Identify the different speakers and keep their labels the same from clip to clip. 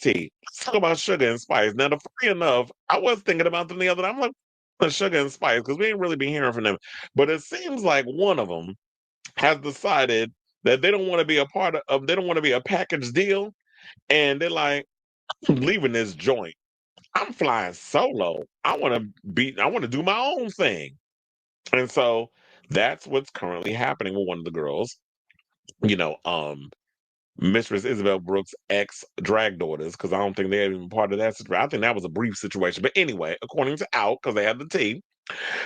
Speaker 1: tea. Let's talk about Sugar and Spice. Now, funny enough, I was thinking about them the other day. I'm like, Sugar and Spice, because we ain't really been hearing from them. But it seems like one of them has decided that they don't want to be a part of they don't want to be a package deal. And they're like, I'm leaving this joint. I'm flying solo. I want to do my own thing. And so that's what's currently happening with one of the girls. You know, Mistress Isabel Brooks' ex drag daughters, because I don't think they're even part of that situation. I think that was a brief situation. But anyway, according to Out, because they had the tea,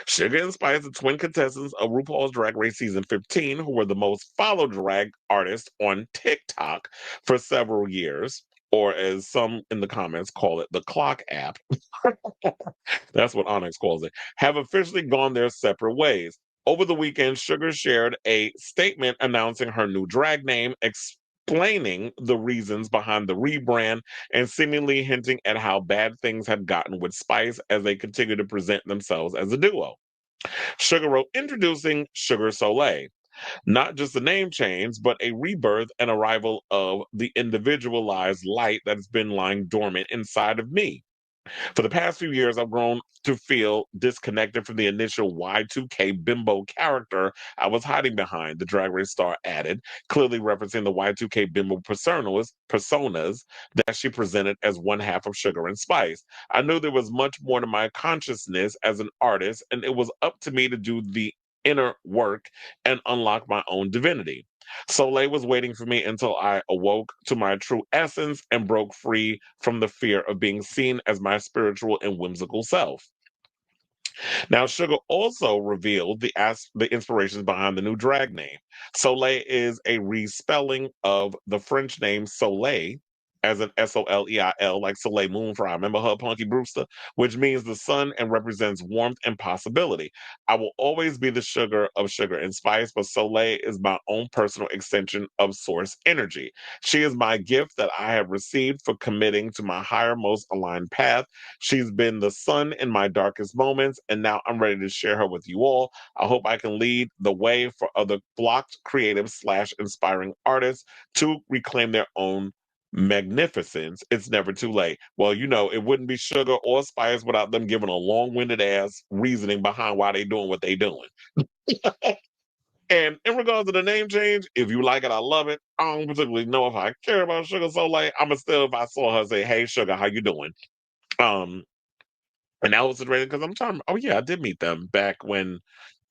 Speaker 1: Sugar and Spice, the twin contestants of RuPaul's Drag Race Season 15, who were the most followed drag artists on TikTok for several years, or as some in the comments call it, the Clock app. That's what Onyx calls it, have officially gone their separate ways. Over the weekend, Sugar shared a statement announcing her new drag name, explaining the reasons behind the rebrand and seemingly hinting at how bad things had gotten with Spice as they continue to present themselves as a duo. Sugar wrote, introducing Sugar Soleil. Not just a name change, but a rebirth and arrival of the individualized light that's been lying dormant inside of me. For the past few years, I've grown to feel disconnected from the initial Y2K bimbo character I was hiding behind, the Drag Race star added, clearly referencing the Y2K bimbo personas that she presented as one half of Sugar and Spice. I knew there was much more to my consciousness as an artist, and it was up to me to do the inner work and unlock my own divinity. Soleil was waiting for me until I awoke to my true essence and broke free from the fear of being seen as my spiritual and whimsical self. Now, Sugar also revealed the inspirations behind the new drag name. Soleil is a respelling of the French name Soleil, as in Soleil, like Soleil Moonfry. Remember her, Punky Brewster, which means the sun and represents warmth and possibility. I will always be the sugar of Sugar and Spice, but Soleil is my own personal extension of source energy. She is my gift that I have received for committing to my higher, most aligned path. She's been the sun in my darkest moments, and now I'm ready to share her with you all. I hope I can lead the way for other blocked creative slash inspiring artists to reclaim their own magnificence. It's never too late. Well, it wouldn't be Sugar or Spice without them giving a long-winded ass reasoning behind why they doing what they doing. And in regards to the name change, if you like it, I love it. I don't particularly know if I care about Sugar Soleil. I'ma still, if I saw her, say, "Hey, Sugar, how you doing?" Um, and that was the reason because I'm trying. Oh yeah, I did meet them back when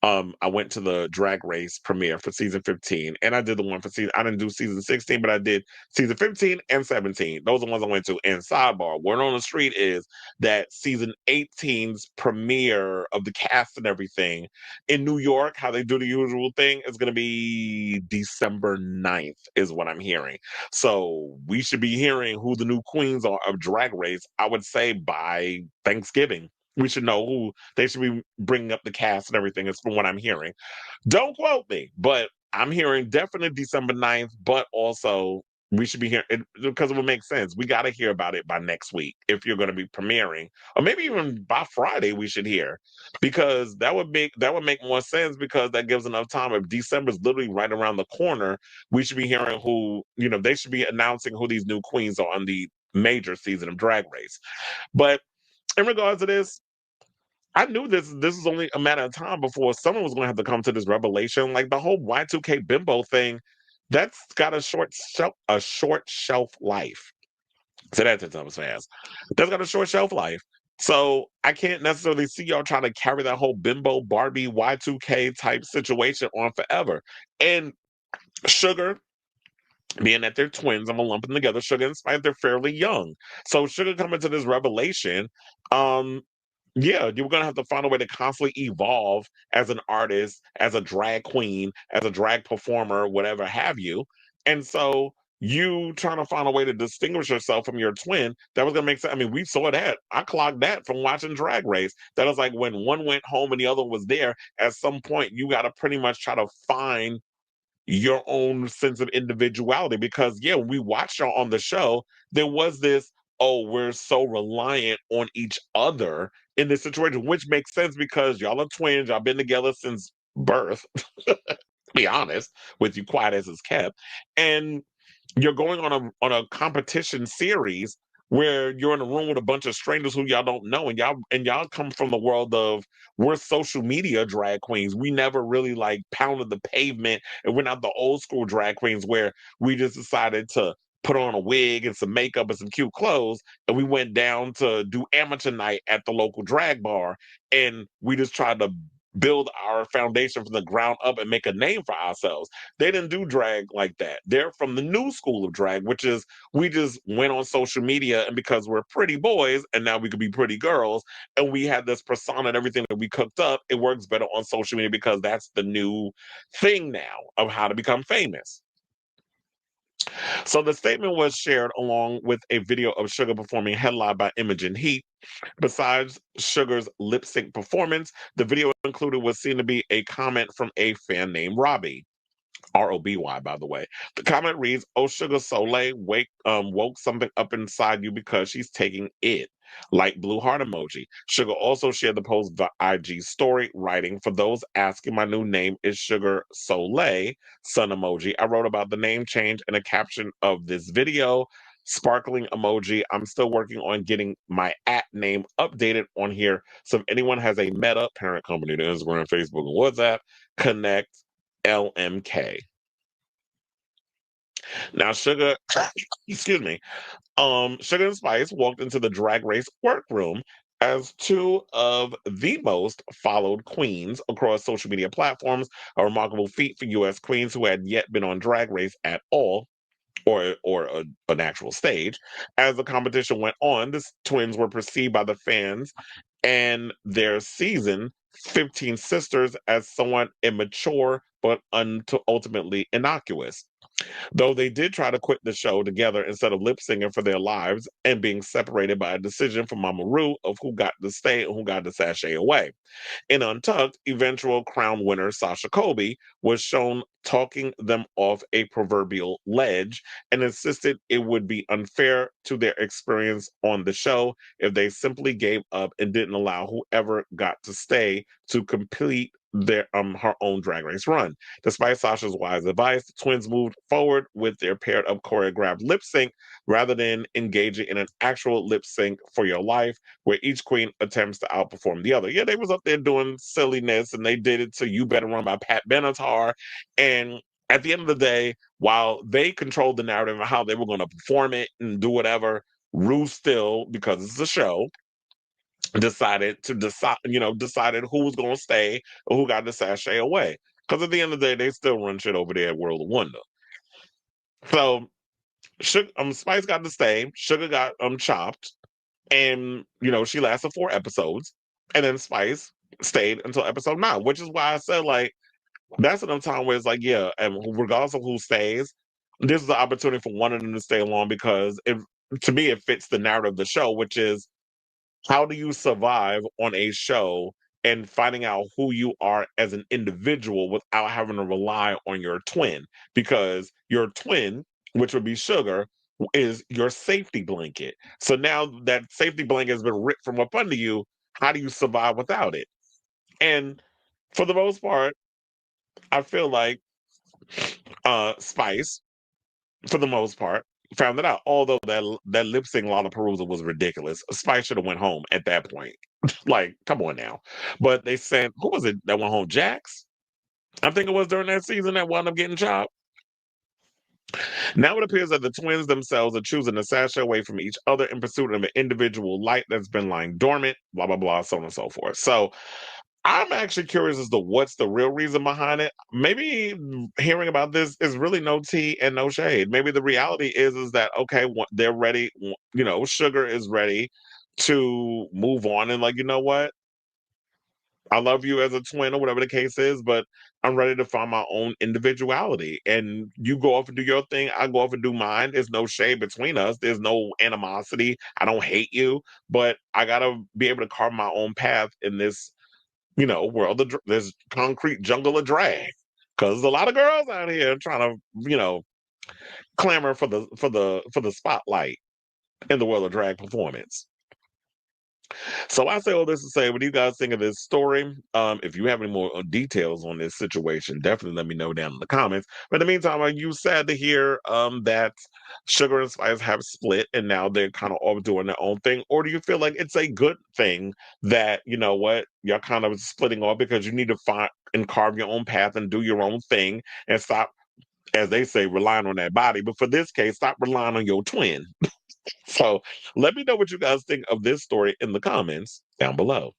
Speaker 1: I went to the Drag Race premiere for season 15, and I did the one for season. I didn't do season 16, but I did season 15 and 17. Those are the ones I went to. And sidebar, word on the street is that season 18's premiere of the cast and everything in New York, how they do the usual thing, is going to be December 9th, is what I'm hearing. So we should be hearing who the new queens are of Drag Race, I would say by Thanksgiving. We should know who they should be bringing up the cast and everything, is from what I'm hearing. Don't quote me, but I'm hearing definitely December 9th, but also we should be hearing it because it would make sense. We got to hear about it by next week if you're going to be premiering, or maybe even by Friday we should hear, because that would make more sense because that gives enough time. If December's literally right around the corner, we should be hearing who, they should be announcing who these new queens are on the major season of Drag Race. But in regards to this, I knew this was only a matter of time before someone was going to have to come to this revelation. Like the whole Y2K bimbo thing, that's got a short shelf life. Say that 10 times fast. That's got a short shelf life. So I can't necessarily see y'all trying to carry that whole bimbo Barbie Y2K type situation on forever. And Sugar, being that they're twins, I'm gonna lump them together. Sugar and Spice, they're fairly young. So Sugar coming to this revelation, um, yeah, you're gonna have to find a way to constantly evolve as an artist, as a drag queen, as a drag performer, whatever have you. And so you trying to find a way to distinguish yourself from your twin, that was gonna make sense. I mean, we saw that. I clocked that from watching Drag Race. That was like when one went home and the other was there. At some point, you gotta pretty much try to find your own sense of individuality, because yeah, when we watched y'all on the show, there was this, oh, we're so reliant on each other in this situation, which makes sense because y'all are twins, y'all been together since birth, to be honest with you, quiet as it's kept, and you're going on a competition series where you're in a room with a bunch of strangers who y'all don't know, and y'all come from the world of, we're social media drag queens. We never really like pounded the pavement, and we're not the old school drag queens where we just decided to put on a wig and some makeup and some cute clothes, and we went down to do amateur night at the local drag bar, and we just tried to build our foundation from the ground up and make a name for ourselves. They didn't do drag like that. They're from the new school of drag, which is, we just went on social media, and because we're pretty boys and now we could be pretty girls, and we had this persona and everything that we cooked up, it works better on social media because that's the new thing now of how to become famous. So the statement was shared along with a video of Sugar performing, headlined by Imogen Heap. Besides Sugar's lip sync performance, the video included was seen to be a comment from a fan named Robbie. Roby, by the way. The comment reads, "Oh, Sugar Soleil, woke something up inside you because she's taking it." Light blue heart emoji. Sugar also shared the post via IG story, writing, "For those asking, my new name is Sugar Soleil." Sun emoji. I wrote about the name change in a caption of this video. Sparkling emoji. I'm still working on getting my at name updated on here. So if anyone has a Meta parent company to Instagram, Facebook, and WhatsApp, connect. LMK. Now, Sugar, excuse me, Sugar and Spice walked into the Drag Race workroom as two of the most followed queens across social media platforms, a remarkable feat for U.S. queens who had yet been on Drag Race at all, or an actual stage. As the competition went on, the twins were perceived by the fans and their season 15 sisters as somewhat immature but ultimately innocuous. Though they did try to quit the show together instead of lip singing for their lives and being separated by a decision from Mama Ru of who got to stay and who got to sashay away. In Untucked, eventual crown winner Sasha Colby was shown talking them off a proverbial ledge and insisted it would be unfair to their experience on the show if they simply gave up and didn't allow whoever got to stay to complete their her own drag race run. Despite Sasha's wise advice, the twins moved forward with their paired up choreographed lip sync rather than engaging in an actual lip sync for your life where each queen attempts to outperform the other. Yeah, they was up there doing silliness, and they did it to "You Better Run" by Pat Benatar. And at the end of the day, while they controlled the narrative of how they were going to perform it and do whatever, Rue still, because it's a show, decided who was going to stay or who got to sashay away. Because at the end of the day, they still run shit over there at World of Wonder. So Spice got to stay. Sugar got chopped, and she lasted 4 episodes, and then Spice stayed until episode 9, which is why I said, like, that's enough time where it's like, yeah, and regardless of who stays, this is the opportunity for one of them to stay along, because to me it fits the narrative of the show, which is, how do you survive on a show and finding out who you are as an individual without having to rely on your twin? Because your twin, which would be Sugar, is your safety blanket. So now that safety blanket has been ripped from up under you, how do you survive without it? And for the most part, I feel like Spice, for the most part, found it out. Although that lip sync Lollapalooza was ridiculous. Spice should have went home at that point. Like, come on now. But they said, who was it that went home? Jax? I think it was during that season that wound up getting chopped. Now it appears that the twins themselves are choosing to sashay away from each other in pursuit of an individual light that's been lying dormant, blah, blah, blah, so on and so forth. So I'm actually curious as to what's the real reason behind it. Maybe hearing about this is really no tea and no shade. Maybe the reality is that, okay, they're ready. Sugar is ready to move on, and like, you know what? I love you as a twin or whatever the case is, but I'm ready to find my own individuality. And you go off and do your thing. I go off and do mine. There's no shade between us. There's no animosity. I don't hate you, but I gotta be able to carve my own path in this world of this concrete jungle of drag. Because there's a lot of girls out here trying to, clamor for the spotlight in the world of drag performance. So I say all this to say, what do you guys think of this story? If you have any more details on this situation, definitely let me know down in the comments. But in the meantime, are you sad to hear that Sugar and Spice have split and now they're kind of all doing their own thing? Or do you feel like it's a good thing that, you know what, you're kind of splitting off because you need to find and carve your own path and do your own thing and stop, as they say, relying on that body. But for this case, stop relying on your twin. So let me know what you guys think of this story in the comments down below.